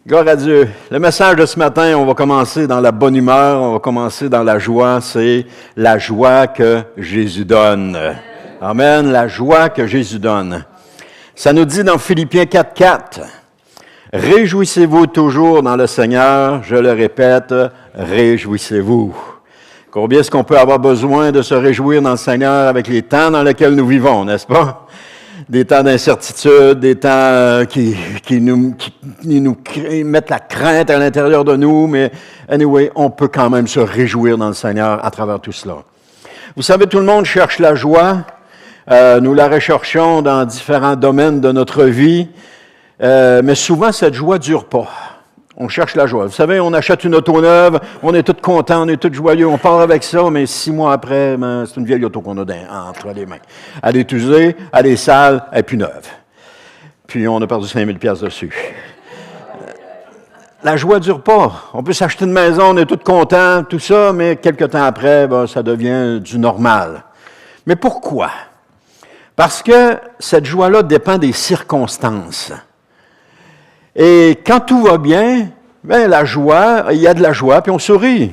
Gloire à Dieu. Le message de ce matin, on va commencer dans la bonne humeur, on va commencer dans la joie. C'est la joie que Jésus donne. Amen, la joie que Jésus donne. Ça nous dit dans Philippiens 4:4, « Réjouissez-vous toujours dans le Seigneur. Je le répète, réjouissez-vous. » Combien est-ce qu'on peut avoir besoin de se réjouir dans le Seigneur avec les temps dans lesquels nous vivons, n'est-ce pas? Des temps d'incertitude, des temps qui nous mettent la crainte à l'intérieur de nous, mais anyway, on peut quand même se réjouir dans le Seigneur à travers tout cela. Vous savez, tout le monde cherche la joie. Nous la recherchons dans différents domaines de notre vie, mais souvent cette joie ne dure pas. On cherche la joie. Vous savez, on achète une auto neuve, on est tous contents, on est tous joyeux, on part avec ça, mais 6 mois après, c'est une vieille auto qu'on a entre les mains. Elle est usée, elle est sale, elle n'est plus neuve. Puis on a perdu 5 000 $ dessus. La joie ne dure pas. On peut s'acheter une maison, on est tous contents, tout ça, mais quelques temps après, ça devient du normal. Mais pourquoi? Parce que cette joie-là dépend des circonstances. Et quand tout va bien, la joie, il y a de la joie, puis on sourit.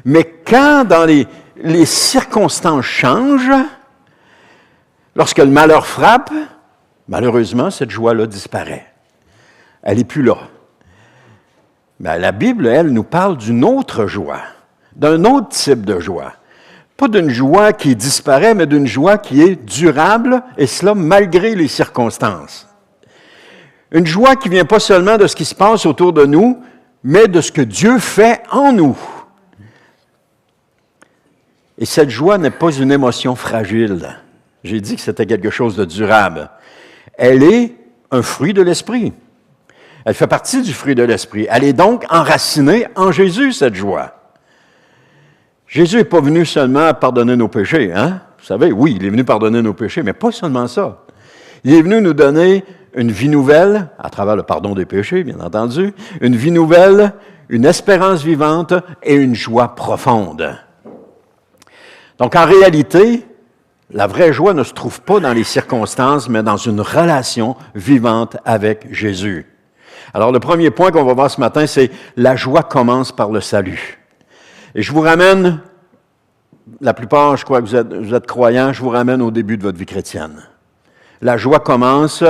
Mais quand dans les circonstances changent, lorsque le malheur frappe, malheureusement, cette joie-là disparaît. Elle n'est plus là. Mais la Bible, elle, nous parle d'une autre joie, d'un autre type de joie. Pas d'une joie qui disparaît, mais d'une joie qui est durable, et cela malgré les circonstances. Une joie qui ne vient pas seulement de ce qui se passe autour de nous, mais de ce que Dieu fait en nous. Et cette joie n'est pas une émotion fragile. J'ai dit que c'était quelque chose de durable. Elle est un fruit de l'Esprit. Elle fait partie du fruit de l'Esprit. Elle est donc enracinée en Jésus, cette joie. Jésus n'est pas venu seulement pardonner nos péchés. Hein? Vous savez, oui, il est venu pardonner nos péchés, mais pas seulement ça. Il est venu nous donner une vie nouvelle, à travers le pardon des péchés, bien entendu, une vie nouvelle, une espérance vivante et une joie profonde. Donc, en réalité, la vraie joie ne se trouve pas dans les circonstances, mais dans une relation vivante avec Jésus. Alors, le premier point qu'on va voir ce matin, c'est la joie commence par le salut. Et je vous ramène, la plupart, je crois que vous êtes croyants, je vous ramène au début de votre vie chrétienne. La joie commence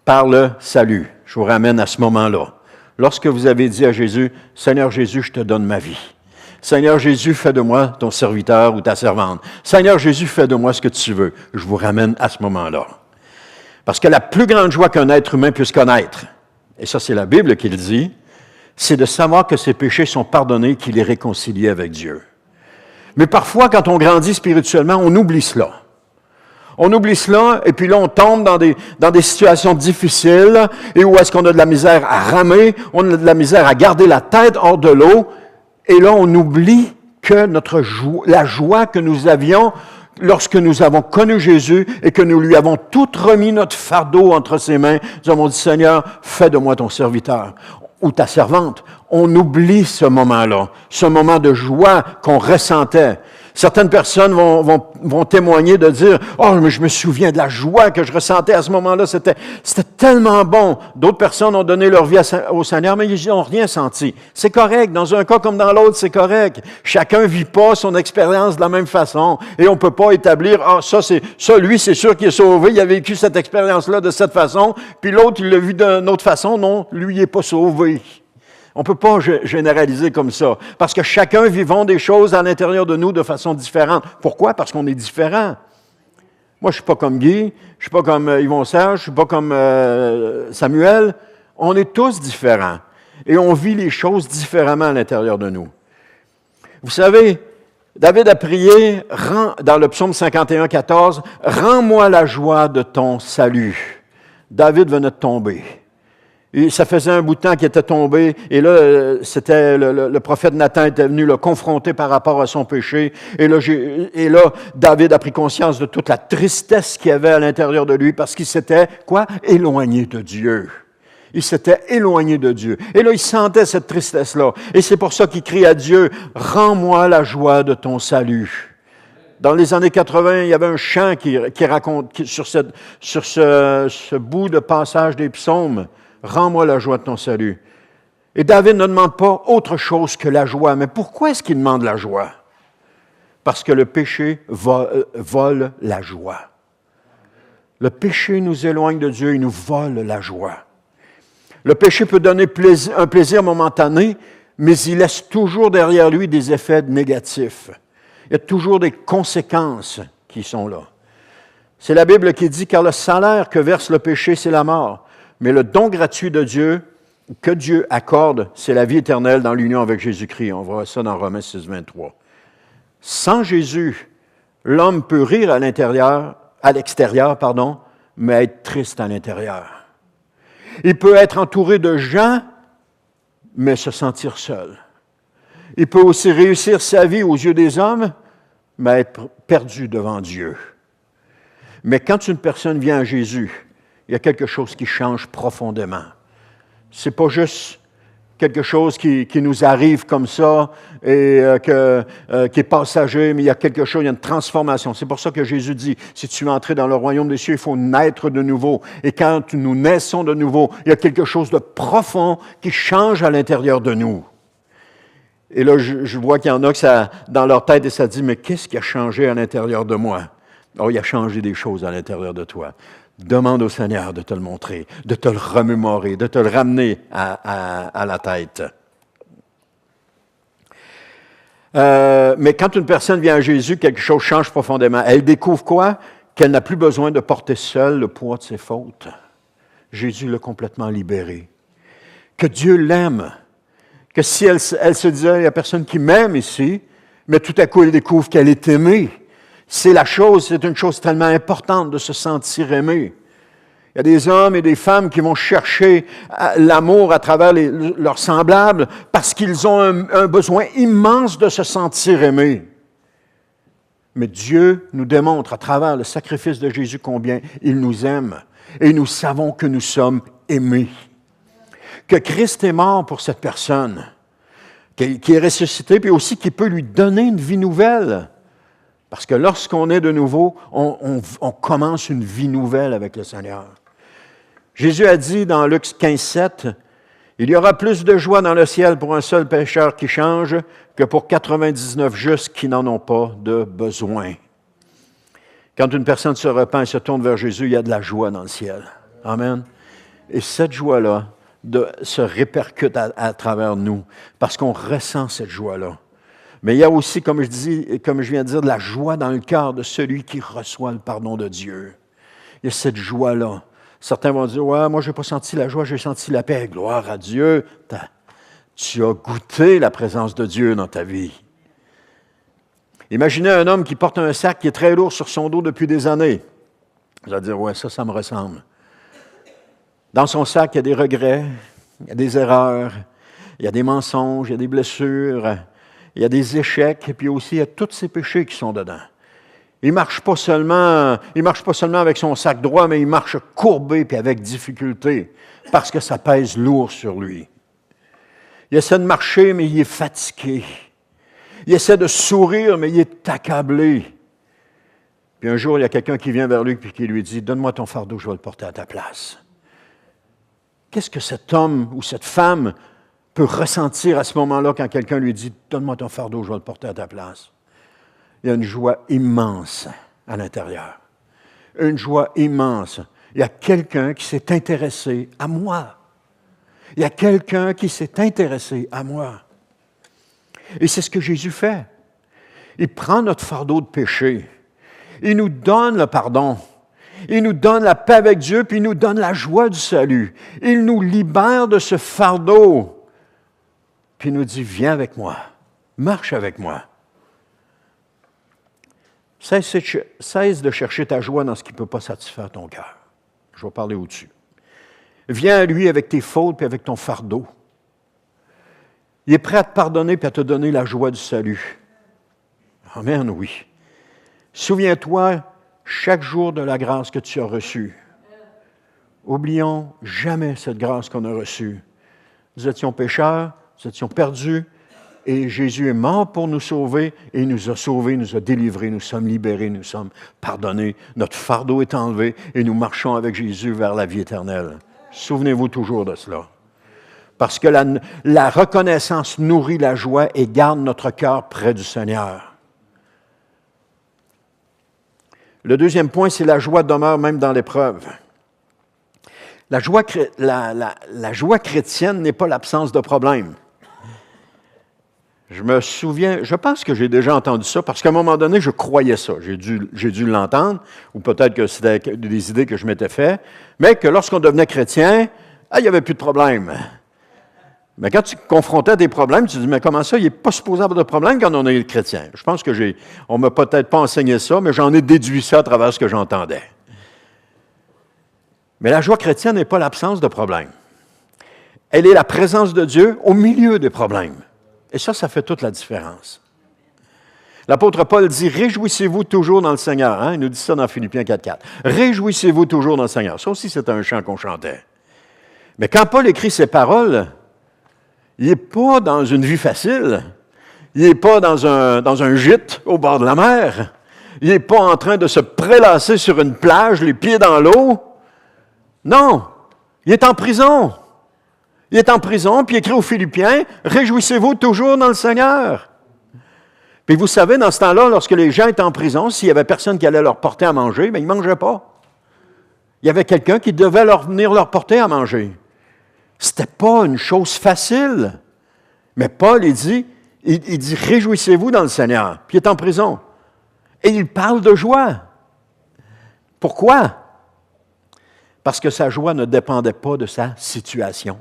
par le salut. Je vous ramène à ce moment-là. Lorsque vous avez dit à Jésus, « Seigneur Jésus, je te donne ma vie. Seigneur Jésus, fais de moi ton serviteur ou ta servante. Seigneur Jésus, fais de moi ce que tu veux. » Je vous ramène à ce moment-là. Parce que la plus grande joie qu'un être humain puisse connaître, et ça c'est la Bible qui le dit, c'est de savoir que ses péchés sont pardonnés, qu'il est réconcilié avec Dieu. Mais parfois, quand on grandit spirituellement, on oublie cela. On oublie cela, et puis là, on tombe dans des situations difficiles, et où est-ce qu'on a de la misère à ramer, on a de la misère à garder la tête hors de l'eau, et là, on oublie que la joie que nous avions lorsque nous avons connu Jésus et que nous lui avons tout remis notre fardeau entre ses mains, nous avons dit, Seigneur, fais de moi ton serviteur ou ta servante. On oublie ce moment-là, ce moment de joie qu'on ressentait. Certaines personnes vont témoigner de dire « Oh, mais je me souviens de la joie que je ressentais à ce moment-là, c'était tellement bon. » D'autres personnes ont donné leur vie au Seigneur, mais ils n'ont rien senti. C'est correct, dans un cas comme dans l'autre, c'est correct. Chacun ne vit pas son expérience de la même façon et on ne peut pas établir « Ah, ça, lui, c'est sûr qu'il est sauvé, il a vécu cette expérience-là de cette façon, puis l'autre, il l'a vu d'une autre façon, non, lui, il n'est pas sauvé. » On ne peut pas généraliser comme ça, parce que chacun vivons des choses à l'intérieur de nous de façon différente. Pourquoi? Parce qu'on est différents. Moi, je ne suis pas comme Guy, je ne suis pas comme Yvon Serge, je ne suis pas comme Samuel. On est tous différents et on vit les choses différemment à l'intérieur de nous. Vous savez, David a prié dans le psaume 51, 14, « Rends-moi la joie de ton salut. » David venait de tomber. Et ça faisait un bout de temps qu'il était tombé, et là, c'était le prophète Nathan était venu le confronter par rapport à son péché. Et là, David a pris conscience de toute la tristesse qu'il y avait à l'intérieur de lui, parce qu'il s'était, éloigné de Dieu. Il s'était éloigné de Dieu. Et là, il sentait cette tristesse-là. Et c'est pour ça qu'il crie à Dieu, « Rends-moi la joie de ton salut. » Dans les années 80, il y avait un chant qui raconte sur ce bout de passage des psaumes. Rends-moi la joie de ton salut. Et David ne demande pas autre chose que la joie. Mais pourquoi est-ce qu'il demande la joie? Parce que le péché vole la joie. Le péché nous éloigne de Dieu et nous vole la joie. Le péché peut donner un plaisir momentané, mais il laisse toujours derrière lui des effets négatifs. Il y a toujours des conséquences qui sont là. C'est la Bible qui dit « Car le salaire que verse le péché, c'est la mort. Mais le don gratuit de Dieu, que Dieu accorde, c'est la vie éternelle dans l'union avec Jésus-Christ. » On voit ça dans Romains 6, 23. Sans Jésus, l'homme peut rire à l'extérieur, mais être triste à l'intérieur. Il peut être entouré de gens, mais se sentir seul. Il peut aussi réussir sa vie aux yeux des hommes, mais être perdu devant Dieu. Mais quand une personne vient à Jésus, il y a quelque chose qui change profondément. Ce n'est pas juste quelque chose qui nous arrive comme ça et qui est passager, mais il y a quelque chose, il y a une transformation. C'est pour ça que Jésus dit, si tu veux entrer dans le royaume des cieux, il faut naître de nouveau. Et quand nous naissons de nouveau, il y a quelque chose de profond qui change à l'intérieur de nous. Et là, je vois qu'il y en a que ça, dans leur tête, et ça dit, mais qu'est-ce qui a changé à l'intérieur de moi? Oh, il a changé des choses à l'intérieur de toi. Demande au Seigneur de te le montrer, de te le remémorer, de te le ramener à la tête. Mais quand une personne vient à Jésus, quelque chose change profondément. Elle découvre quoi? Qu'elle n'a plus besoin de porter seule le poids de ses fautes. Jésus l'a complètement libérée. Que Dieu l'aime. Que si elle se disait, il n'y a personne qui m'aime ici, mais tout à coup, elle découvre qu'elle est aimée. C'est une chose tellement importante de se sentir aimé. Il y a des hommes et des femmes qui vont chercher l'amour à travers leurs semblables parce qu'ils ont un besoin immense de se sentir aimés. Mais Dieu nous démontre à travers le sacrifice de Jésus combien il nous aime et nous savons que nous sommes aimés. Que Christ est mort pour cette personne, qui est ressuscité, puis aussi qui peut lui donner une vie nouvelle. Parce que lorsqu'on est de nouveau, on commence une vie nouvelle avec le Seigneur. Jésus a dit dans Luc 15, 7, « Il y aura plus de joie dans le ciel pour un seul pécheur qui change que pour 99 justes qui n'en ont pas de besoin. » Quand une personne se repent et se tourne vers Jésus, il y a de la joie dans le ciel. Amen. Et cette joie-là se répercute à travers nous, parce qu'on ressent cette joie-là. Mais il y a aussi, comme je viens de dire, de la joie dans le cœur de celui qui reçoit le pardon de Dieu. Il y a cette joie-là. Certains vont dire, « Ouais, moi, je n'ai pas senti la joie, j'ai senti la paix. » Gloire à Dieu. Tu as goûté la présence de Dieu dans ta vie. Imaginez un homme qui porte un sac qui est très lourd sur son dos depuis des années. Vous allez dire, « Ouais, ça me ressemble. » Dans son sac, il y a des regrets, il y a des erreurs, il y a des mensonges, il y a des blessures, il y a des échecs, et puis aussi il y a tous ces péchés qui sont dedans. Il ne marche pas seulement avec son sac droit, mais il marche courbé puis avec difficulté, parce que ça pèse lourd sur lui. Il essaie de marcher, mais il est fatigué. Il essaie de sourire, mais il est accablé. Puis un jour, il y a quelqu'un qui vient vers lui et qui lui dit, « Donne-moi ton fardeau, je vais le porter à ta place. » Qu'est-ce que cet homme ou cette femme peut ressentir à ce moment-là quand quelqu'un lui dit « Donne-moi ton fardeau, je vais le porter à ta place. » Il y a une joie immense à l'intérieur. Une joie immense. Il y a quelqu'un qui s'est intéressé à moi. Il y a quelqu'un qui s'est intéressé à moi. Et c'est ce que Jésus fait. Il prend notre fardeau de péché. Il nous donne le pardon. Il nous donne la paix avec Dieu, puis il nous donne la joie du salut. Il nous libère de ce fardeau. Puis il nous dit, viens avec moi, marche avec moi. Cesse de chercher ta joie dans ce qui ne peut pas satisfaire ton cœur. Je vais parler au-dessus. Viens à lui avec tes fautes et avec ton fardeau. Il est prêt à te pardonner et à te donner la joie du salut. Amen, oui. Souviens-toi chaque jour de la grâce que tu as reçue. Oublions jamais cette grâce qu'on a reçue. Nous étions pécheurs, nous étions perdus, et Jésus est mort pour nous sauver, et il nous a sauvés, nous a délivrés, nous sommes libérés, nous sommes pardonnés. Notre fardeau est enlevé, et nous marchons avec Jésus vers la vie éternelle. Souvenez-vous toujours de cela. Parce que la reconnaissance nourrit la joie et garde notre cœur près du Seigneur. Le deuxième point, c'est la joie demeure même dans l'épreuve. La joie chrétienne n'est pas l'absence de problème. Je me souviens, je pense que j'ai déjà entendu ça, parce qu'à un moment donné, je croyais ça. J'ai dû l'entendre, ou peut-être que c'était des idées que je m'étais fait, mais que lorsqu'on devenait chrétien, il n'y avait plus de problème. Mais quand tu confrontais des problèmes, tu te dis, mais comment ça, il n'est pas supposé avoir de problème quand on est chrétien? Je pense que on ne m'a peut-être pas enseigné ça, mais j'en ai déduit ça à travers ce que j'entendais. Mais la joie chrétienne n'est pas l'absence de problème. Elle est la présence de Dieu au milieu des problèmes. Et ça fait toute la différence. L'apôtre Paul dit, « Réjouissez-vous toujours dans le Seigneur. » Il nous dit ça dans Philippiens 4.4. « Réjouissez-vous toujours dans le Seigneur. » Ça aussi, c'est un chant qu'on chantait. Mais quand Paul écrit ces paroles, il n'est pas dans une vie facile. Il n'est pas dans un gîte au bord de la mer. Il n'est pas en train de se prélasser sur une plage, les pieds dans l'eau. Non, il est en prison. Il est en prison, puis il écrit aux Philippiens, « Réjouissez-vous toujours dans le Seigneur. » Puis vous savez, dans ce temps-là, lorsque les gens étaient en prison, s'il n'y avait personne qui allait leur porter à manger, bien, ils ne mangeaient pas. Il y avait quelqu'un qui devait venir leur porter à manger. Ce n'était pas une chose facile. Mais Paul, il dit, « Réjouissez-vous dans le Seigneur. » Puis il est en prison. Et il parle de joie. Pourquoi? Parce que sa joie ne dépendait pas de sa situation.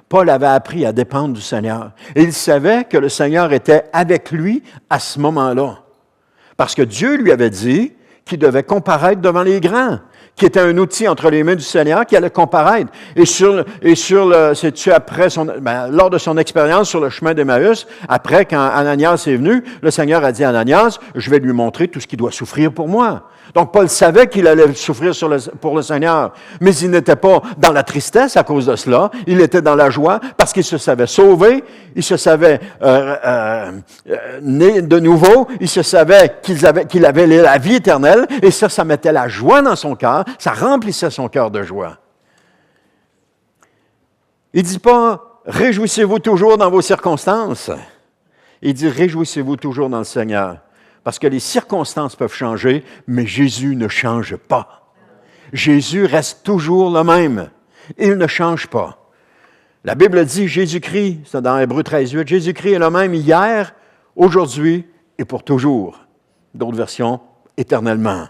Paul avait appris à dépendre du Seigneur. Et il savait que le Seigneur était avec lui à ce moment-là. Parce que Dieu lui avait dit qu'il devait comparaître devant les grands, qui était un outil entre les mains du Seigneur qui allait comparaître. Lors de son expérience sur le chemin d'Emmaüs, après, quand Ananias est venu, le Seigneur a dit à Ananias, « Je vais lui montrer tout ce qu'il doit souffrir pour moi. » Donc, Paul savait qu'il allait souffrir pour le Seigneur, mais il n'était pas dans la tristesse à cause de cela, il était dans la joie parce qu'il se savait sauvé, il se savait né de nouveau, il se savait qu'il avait la vie éternelle, et ça mettait la joie dans son cœur, ça remplissait son cœur de joie. Il ne dit pas « Réjouissez-vous toujours dans vos circonstances », il dit « Réjouissez-vous toujours dans le Seigneur ». Parce que les circonstances peuvent changer, mais Jésus ne change pas. Jésus reste toujours le même. Il ne change pas. La Bible dit, Jésus-Christ, c'est dans Hébreux 13.8, Jésus-Christ est le même hier, aujourd'hui et pour toujours. D'autres versions, éternellement.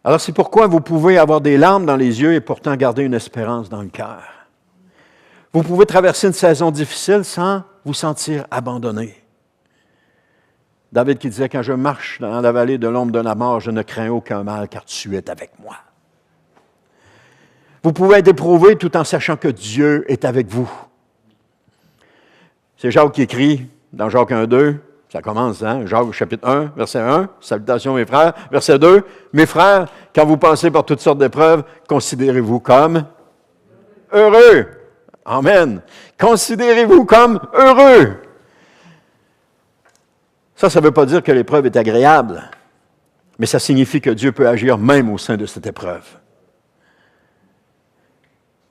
Alors c'est pourquoi vous pouvez avoir des larmes dans les yeux et pourtant garder une espérance dans le cœur. Vous pouvez traverser une saison difficile sans vous sentir abandonné. David qui disait, « Quand je marche dans la vallée de l'ombre de la mort, je ne crains aucun mal, car tu es avec moi. » Vous pouvez être éprouvé tout en sachant que Dieu est avec vous. C'est Jacques qui écrit dans Jacques 1.2, ça commence, Jacques chapitre 1, verset 1, « Salutations mes frères », verset 2, « Mes frères, quand vous passez par toutes sortes d'épreuves, considérez-vous comme heureux. » Amen. Considérez-vous comme heureux. Ça ne veut pas dire que l'épreuve est agréable, mais ça signifie que Dieu peut agir même au sein de cette épreuve.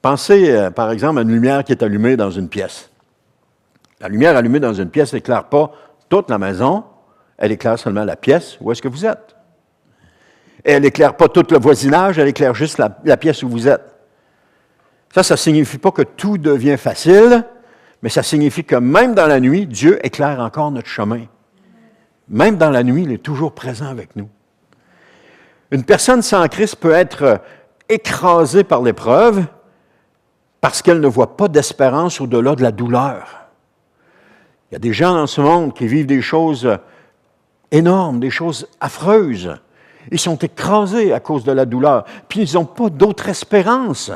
Pensez, par exemple, à une lumière qui est allumée dans une pièce. La lumière allumée dans une pièce n'éclaire pas toute la maison, elle éclaire seulement la pièce où est-ce que vous êtes. Et elle n'éclaire pas tout le voisinage, elle éclaire juste la pièce où vous êtes. Ça ne signifie pas que tout devient facile, mais ça signifie que même dans la nuit, Dieu éclaire encore notre chemin. Même dans la nuit, il est toujours présent avec nous. Une personne sans Christ peut être écrasée par l'épreuve parce qu'elle ne voit pas d'espérance au-delà de la douleur. Il y a des gens dans ce monde qui vivent des choses énormes, des choses affreuses. Ils sont écrasés à cause de la douleur, puis ils n'ont pas d'autre espérance.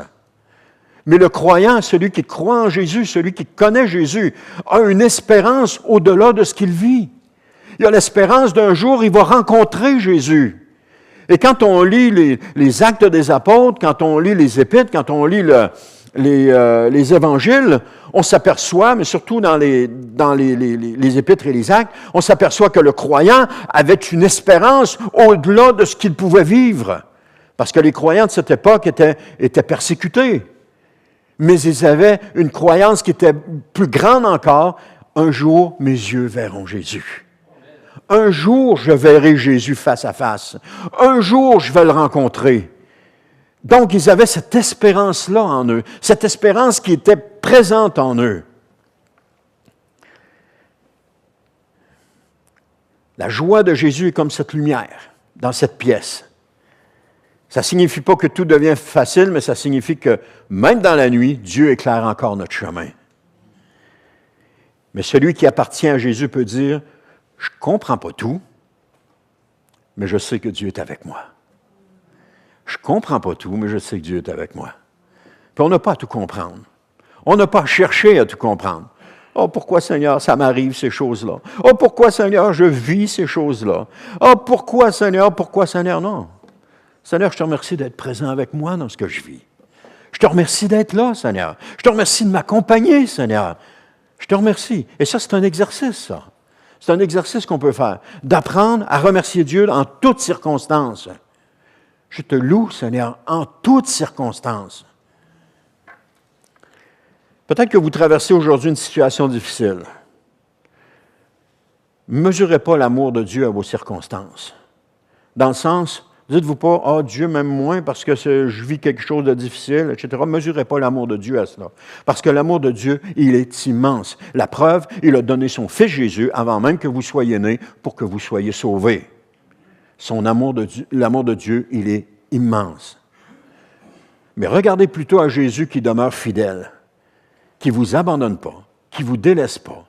Mais le croyant, celui qui croit en Jésus, celui qui connaît Jésus, a une espérance au-delà de ce qu'il vit. Il a l'espérance d'un jour, il va rencontrer Jésus. Et quand on lit les Actes des Apôtres, quand on lit les Épîtres, quand on lit les Évangiles, on s'aperçoit, mais surtout dans les Épîtres et les Actes, on s'aperçoit que le croyant avait une espérance au-delà de ce qu'il pouvait vivre. Parce que les croyants de cette époque étaient persécutés. Mais ils avaient une croyance qui était plus grande encore. Un jour, mes yeux verront Jésus. Un jour, je verrai Jésus face à face. Un jour, je vais le rencontrer. Donc, ils avaient cette espérance-là en eux, cette espérance qui était présente en eux. La joie de Jésus est comme cette lumière dans cette pièce. Ça ne signifie pas que tout devient facile, mais ça signifie que même dans la nuit, Dieu éclaire encore notre chemin. Mais celui qui appartient à Jésus peut dire, je ne comprends pas tout, mais je sais que Dieu est avec moi. Je ne comprends pas tout, mais je sais que Dieu est avec moi. Puis on n'a pas à tout comprendre. On n'a pas à chercher à tout comprendre. Oh, pourquoi, Seigneur, ça m'arrive, ces choses-là? Oh, pourquoi, Seigneur, je vis ces choses-là? Oh, pourquoi, Seigneur, non? Seigneur, je te remercie d'être présent avec moi dans ce que je vis. Je te remercie d'être là, Seigneur. Je te remercie de m'accompagner, Seigneur. Je te remercie. Et ça, c'est un exercice, ça. C'est un exercice qu'on peut faire. D'apprendre à remercier Dieu en toutes circonstances. Je te loue, Seigneur, en toutes circonstances. Peut-être que vous traversez aujourd'hui une situation difficile. Ne mesurez pas l'amour de Dieu à vos circonstances. Dans le sens, dites-vous pas, « Ah, Dieu m'aime moins parce que je vis quelque chose de difficile, etc. » Ne mesurez pas l'amour de Dieu à cela. Parce que l'amour de Dieu, il est immense. La preuve, il a donné son Fils Jésus avant même que vous soyez nés pour que vous soyez sauvés. L'amour de Dieu, il est immense. Mais regardez plutôt à Jésus qui demeure fidèle, qui ne vous abandonne pas, qui ne vous délaisse pas,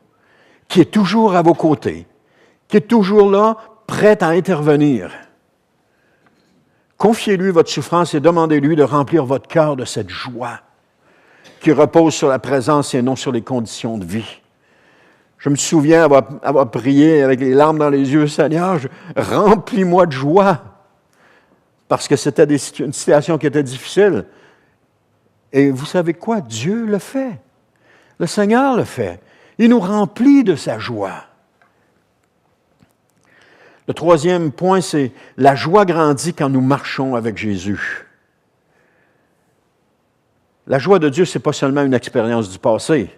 qui est toujours à vos côtés, qui est toujours là, prêt à intervenir. Confiez-lui votre souffrance et demandez-lui de remplir votre cœur de cette joie qui repose sur la présence et non sur les conditions de vie. Je me souviens avoir prié avec les larmes dans les yeux, « Seigneur, remplis-moi de joie », parce que c'était une situation qui était difficile. Et vous savez quoi? Dieu le fait. Le Seigneur le fait. Il nous remplit de sa joie. Le troisième point, c'est la joie grandit quand nous marchons avec Jésus. La joie de Dieu, ce n'est pas seulement une expérience du passé,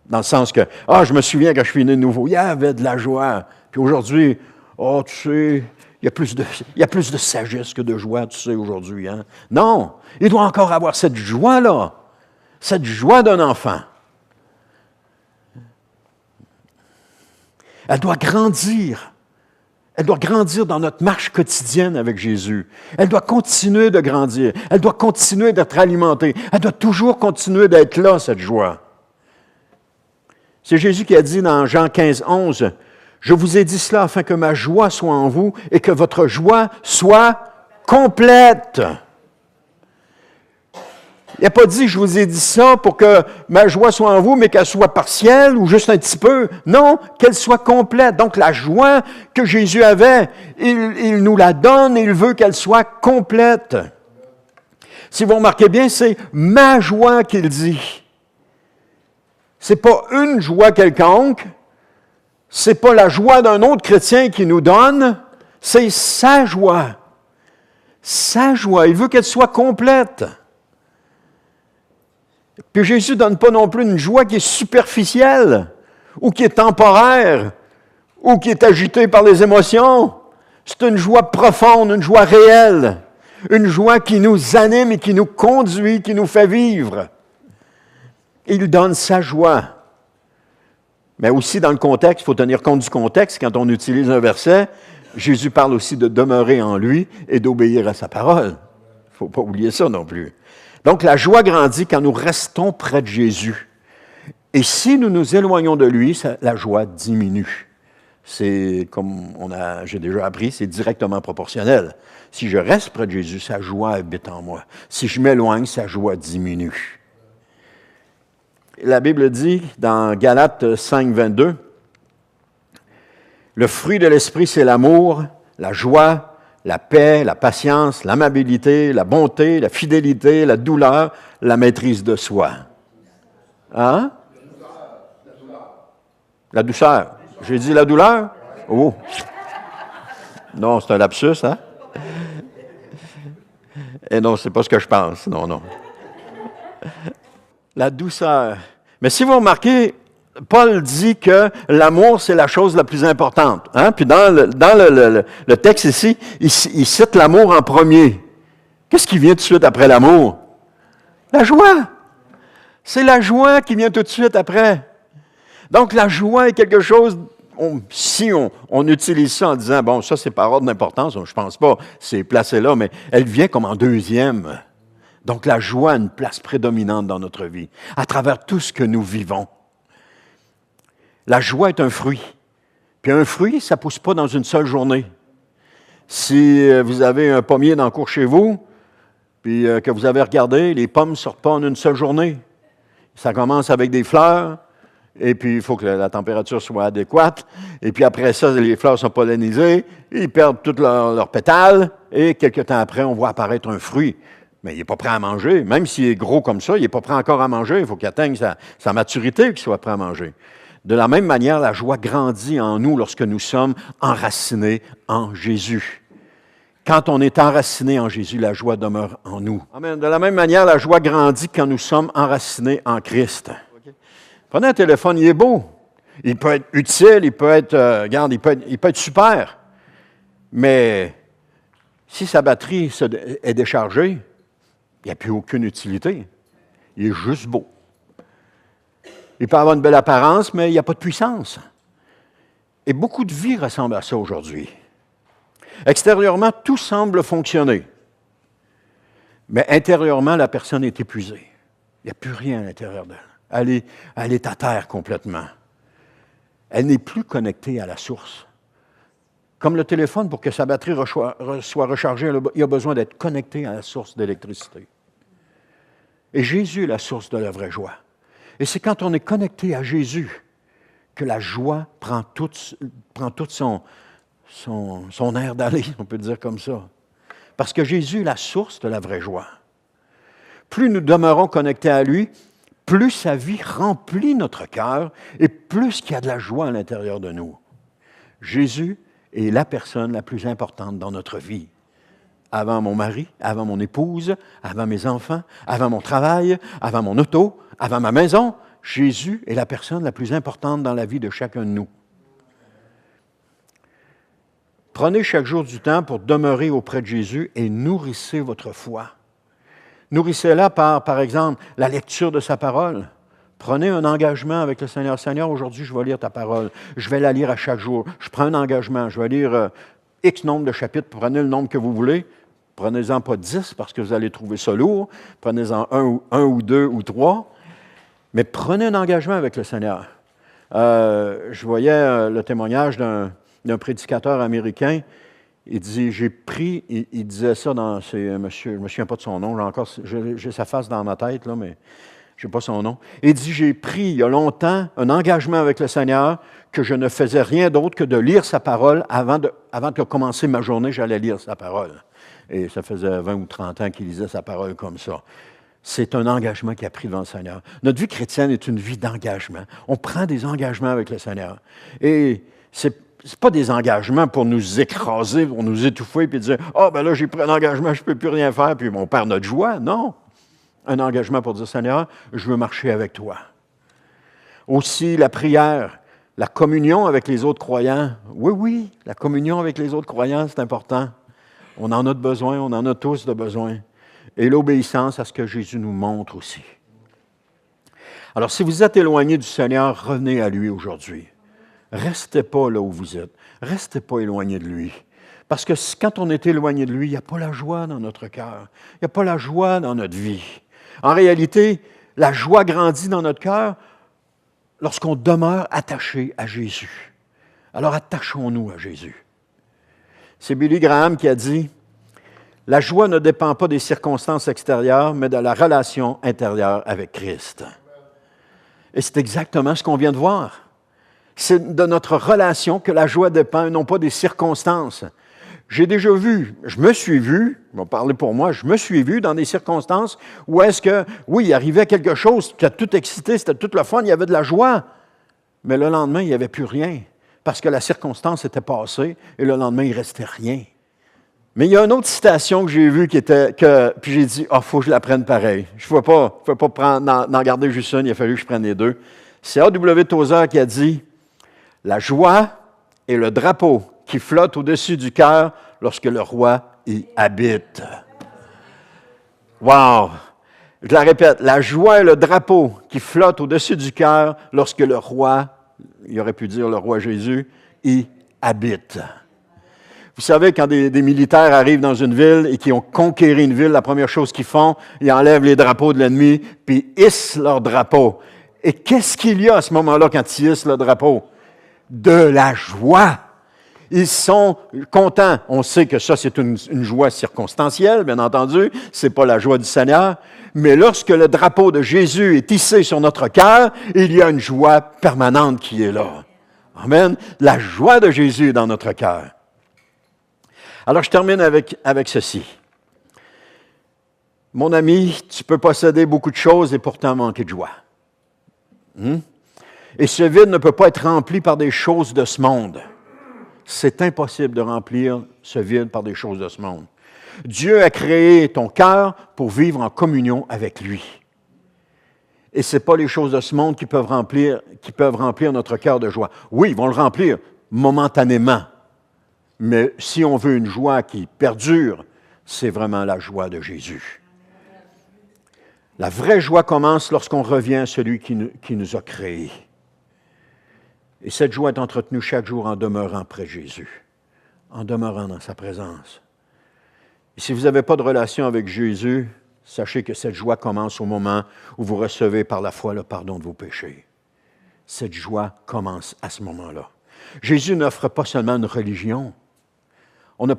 dans le sens que, je me souviens quand je suis né de nouveau, il y avait de la joie. Puis aujourd'hui, tu sais, il y a plus de sagesse que de joie, tu sais, aujourd'hui. Hein? Non, il doit encore avoir cette joie-là, cette joie d'un enfant. Elle doit grandir. Elle doit grandir dans notre marche quotidienne avec Jésus. Elle doit continuer de grandir. Elle doit continuer d'être alimentée. Elle doit toujours continuer d'être là, cette joie. C'est Jésus qui a dit dans Jean 15, 11, « Je vous ai dit cela afin que ma joie soit en vous et que votre joie soit complète. » Il n'a pas dit « Je vous ai dit ça pour que ma joie soit en vous, mais qu'elle soit partielle ou juste un petit peu. » Non, qu'elle soit complète. Donc la joie que Jésus avait, il nous la donne et il veut qu'elle soit complète. Si vous remarquez bien, c'est « ma joie » qu'il dit. Ce n'est pas une joie quelconque, ce n'est pas la joie d'un autre chrétien qui nous donne, c'est sa joie. Sa joie, il veut qu'elle soit complète. Puis Jésus ne donne pas non plus une joie qui est superficielle, ou qui est temporaire, ou qui est agitée par les émotions. C'est une joie profonde, une joie réelle, une joie qui nous anime et qui nous conduit, qui nous fait vivre. Il donne sa joie. Mais aussi dans le contexte, il faut tenir compte du contexte. Quand on utilise un verset, Jésus parle aussi de demeurer en lui et d'obéir à sa parole. Il ne faut pas oublier ça non plus. Donc, la joie grandit quand nous restons près de Jésus. Et si nous nous éloignons de lui, la joie diminue. C'est, comme j'ai déjà appris, c'est directement proportionnel. Si je reste près de Jésus, sa joie habite en moi. Si je m'éloigne, sa joie diminue. La Bible dit, dans Galates 5, 22, « Le fruit de l'esprit, c'est l'amour, la joie, la paix, la patience, l'amabilité, la bonté, la fidélité, la douceur, la maîtrise de soi. » Hein? La douceur. J'ai dit la douleur? Oh! Non, c'est un lapsus, hein? Et non, c'est pas ce que je pense. Non, non. La douceur. Mais si vous remarquez, Paul dit que l'amour, c'est la chose la plus importante. Hein? Puis dans le texte ici, il cite l'amour en premier. Qu'est-ce qui vient tout de suite après l'amour? La joie. C'est la joie qui vient tout de suite après. Donc, la joie est quelque chose, si on utilise ça en disant, bon, ça, c'est par ordre d'importance, je ne pense pas, c'est placé là, mais elle vient comme en deuxième. Donc, la joie a une place prédominante dans notre vie, à travers tout ce que nous vivons. La joie est un fruit. Puis un fruit, ça ne pousse pas dans une seule journée. Si vous avez un pommier dans le cours chez vous, puis que vous avez regardé, les pommes ne sortent pas en une seule journée. Ça commence avec des fleurs, et puis il faut que la température soit adéquate, et puis après ça, les fleurs sont pollinisées, ils perdent tous leurs pétales, et quelques temps après, on voit apparaître un fruit. Mais il n'est pas prêt à manger. Même s'il est gros comme ça, il n'est pas prêt encore à manger. Il faut qu'il atteigne sa maturité qu'il soit prêt à manger. De la même manière, la joie grandit en nous lorsque nous sommes enracinés en Jésus. Quand on est enraciné en Jésus, la joie demeure en nous. Amen. De la même manière, la joie grandit quand nous sommes enracinés en Christ. Okay. Prenez un téléphone, il est beau. Il peut être utile, il peut être, il peut être super. Mais si sa batterie est déchargée, il n'y a plus aucune utilité. Il est juste beau. Il peut avoir une belle apparence, mais il n'y a pas de puissance. Et beaucoup de vies ressemblent à ça aujourd'hui. Extérieurement, tout semble fonctionner. Mais intérieurement, la personne est épuisée. Il n'y a plus rien à l'intérieur d'elle. Elle est à terre complètement. Elle n'est plus connectée à la source. Comme le téléphone, pour que sa batterie soit rechargée, il a besoin d'être connecté à la source d'électricité. Et Jésus est la source de la vraie joie. Et c'est quand on est connecté à Jésus que la joie prend tout son air d'aller, on peut dire comme ça. Parce que Jésus est la source de la vraie joie. Plus nous demeurons connectés à lui, plus sa vie remplit notre cœur et plus il y a de la joie à l'intérieur de nous. Jésus est la personne la plus importante dans notre vie. Avant mon mari, avant mon épouse, avant mes enfants, avant mon travail, avant mon auto, avant ma maison, Jésus est la personne la plus importante dans la vie de chacun de nous. Prenez chaque jour du temps pour demeurer auprès de Jésus et nourrissez votre foi. Nourrissez-la par exemple, la lecture de sa parole. Prenez un engagement avec le Seigneur. Seigneur, aujourd'hui, je vais lire ta parole. Je vais la lire à chaque jour. Je prends un engagement. Je vais lire X nombre de chapitres. Prenez le nombre que vous voulez. Prenez-en pas 10 parce que vous allez trouver ça lourd. Prenez-en un ou deux ou trois. Mais prenez un engagement avec le Seigneur. Je voyais le témoignage d'un prédicateur américain. Il dit, il disait ça dans, monsieur, je ne me souviens pas de son nom, j'ai sa face dans ma tête, là, mais je ne sais pas son nom. Il dit, j'ai pris il y a longtemps un engagement avec le Seigneur que je ne faisais rien d'autre que de lire sa parole avant de commencer ma journée, j'allais lire sa parole. Et ça faisait 20 ou 30 ans qu'il lisait sa parole comme ça. C'est un engagement qu'il a pris devant le Seigneur. Notre vie chrétienne est une vie d'engagement. On prend des engagements avec le Seigneur. Et c'est pas des engagements pour nous écraser, pour nous étouffer, puis dire « Ah, ben là, j'ai pris un engagement, je ne peux plus rien faire, puis on perd notre joie. » Non. Un engagement pour dire « Seigneur, je veux marcher avec toi. » Aussi, la prière, la communion avec les autres croyants. Oui, la communion avec les autres croyants, c'est important. On en a de besoin, on en a tous de besoin. Et l'obéissance à ce que Jésus nous montre aussi. Alors, si vous êtes éloigné du Seigneur, revenez à lui aujourd'hui. Restez pas là où vous êtes. Restez pas éloigné de lui. Parce que quand on est éloigné de lui, il n'y a pas la joie dans notre cœur. Il n'y a pas la joie dans notre vie. En réalité, la joie grandit dans notre cœur lorsqu'on demeure attaché à Jésus. Alors attachons-nous à Jésus. C'est Billy Graham qui a dit « La joie ne dépend pas des circonstances extérieures, mais de la relation intérieure avec Christ. » Et c'est exactement ce qu'on vient de voir. C'est de notre relation que la joie dépend, non pas des circonstances. J'ai déjà vu, je me suis vu, je vais parler pour moi, je me suis vu dans des circonstances où est-ce que, oui, il arrivait quelque chose, qui a tout excité, c'était tout le fun, il y avait de la joie, mais le lendemain, il n'y avait plus rien, parce que la circonstance était passée, et le lendemain, il ne restait rien. Mais il y a une autre citation que j'ai vue puis j'ai dit, faut que je la prenne pareil. Je ne pouvais pas n'en garder juste une, il a fallu que je prenne les deux. C'est A.W. Tozer qui a dit, « La joie est le drapeau qui flotte au-dessus du cœur lorsque le roi y habite. » Wow! Je la répète, la joie est le drapeau qui flotte au-dessus du cœur lorsque le roi, il aurait pu dire le roi Jésus, y habite. Vous savez, quand des militaires arrivent dans une ville et qui ont conquéri une ville, la première chose qu'ils font, ils enlèvent les drapeaux de l'ennemi, puis ils hissent leur drapeau. Et qu'est-ce qu'il y a à ce moment-là quand ils hissent le drapeau? De la joie. Ils sont contents. On sait que ça, c'est une joie circonstancielle, bien entendu. C'est pas la joie du Seigneur. Mais lorsque le drapeau de Jésus est hissé sur notre cœur, il y a une joie permanente qui est là. Amen. La joie de Jésus est dans notre cœur. Alors, je termine avec ceci. Mon ami, tu peux posséder beaucoup de choses et pourtant manquer de joie. Et ce vide ne peut pas être rempli par des choses de ce monde. C'est impossible de remplir ce vide par des choses de ce monde. Dieu a créé ton cœur pour vivre en communion avec lui. Et ce n'est pas les choses de ce monde qui peuvent remplir notre cœur de joie. Oui, ils vont le remplir momentanément. Mais si on veut une joie qui perdure, c'est vraiment la joie de Jésus. La vraie joie commence lorsqu'on revient à celui qui nous a créés. Et cette joie est entretenue chaque jour en demeurant près de Jésus, en demeurant dans sa présence. Et si vous n'avez pas de relation avec Jésus, sachez que cette joie commence au moment où vous recevez par la foi le pardon de vos péchés. Cette joie commence à ce moment-là. Jésus n'offre pas seulement une religion. On n'est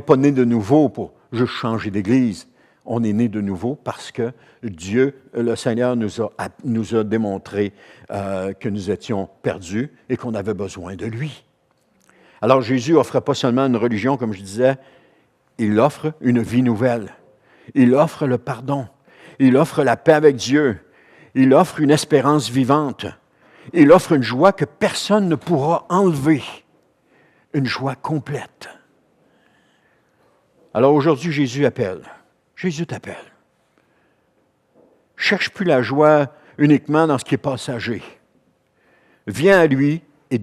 pas né de nouveau pour juste changer d'église. On est né de nouveau parce que Dieu, le Seigneur, nous a démontré que nous étions perdus et qu'on avait besoin de lui. Alors Jésus n'offre pas seulement une religion, comme je disais, il offre une vie nouvelle. Il offre le pardon. Il offre la paix avec Dieu. Il offre une espérance vivante. Il offre une joie que personne ne pourra enlever. Une joie complète. Alors aujourd'hui, Jésus appelle. Jésus t'appelle. Cherche plus la joie uniquement dans ce qui est passager. Viens à lui et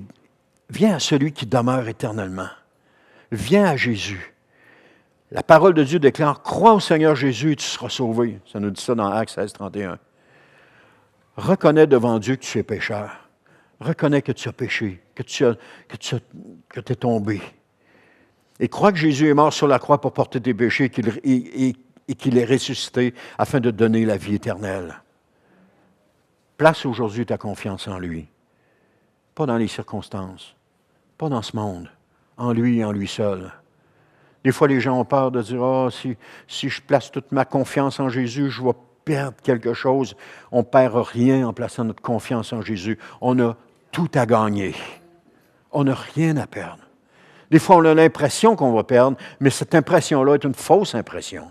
viens à celui qui demeure éternellement. Viens à Jésus. La parole de Dieu déclare, crois au Seigneur Jésus et tu seras sauvé. Ça nous dit ça dans Actes 16, 31. Reconnais devant Dieu que tu es pécheur. Reconnais que tu as péché, que tu es tombé. Et crois que Jésus est mort sur la croix pour porter tes péchés et qu'il est ressuscité afin de te donner la vie éternelle. Place aujourd'hui ta confiance en lui. Pas dans les circonstances, pas dans ce monde, en lui et en lui seul. Des fois, les gens ont peur de dire « si je place toute ma confiance en Jésus, je vais perdre quelque chose. » On ne perd rien en plaçant notre confiance en Jésus. On a tout à gagner. On n'a rien à perdre. Des fois, on a l'impression qu'on va perdre, mais cette impression-là est une fausse impression.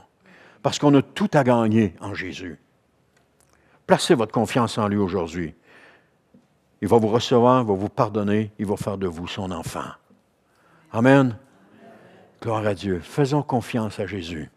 Parce qu'on a tout à gagner en Jésus. Placez votre confiance en lui aujourd'hui. Il va vous recevoir, il va vous pardonner, il va faire de vous son enfant. Amen. Gloire à Dieu. Faisons confiance à Jésus.